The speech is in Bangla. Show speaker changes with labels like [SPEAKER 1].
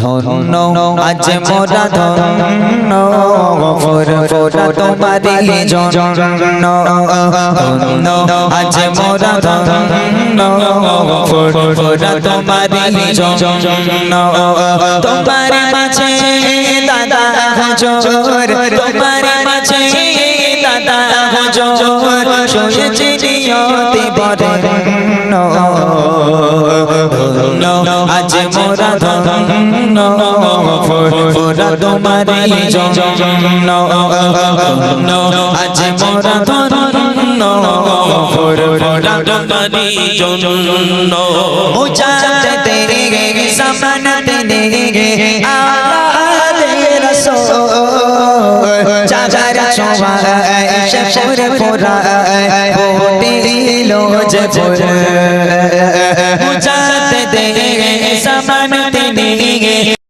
[SPEAKER 1] ধন্য আজ মোরা ধন্য ফুরফুরা তোমারি জন্য ধন্য আজ মোরা ধন্য ফুরফুরা তোমারি জন্য তোমার মাঝে দাদা হুজুর তোমার মাঝে দাদা হুজুর শুয়েছি নিয়তি বরেণ্য ধন্য আজ মোরা ধন্য ফুরফুরা তোমারি জন্য ধন্য আজ মোরা ধন্য ফুরফুরা তোমারি জন্য মুজাদ তেরে ज़मानत देंगे आले रसूल चादर चौवाए शफर पुराए वो दिलो जबर मुजाद देंगे ज़मानत देंगे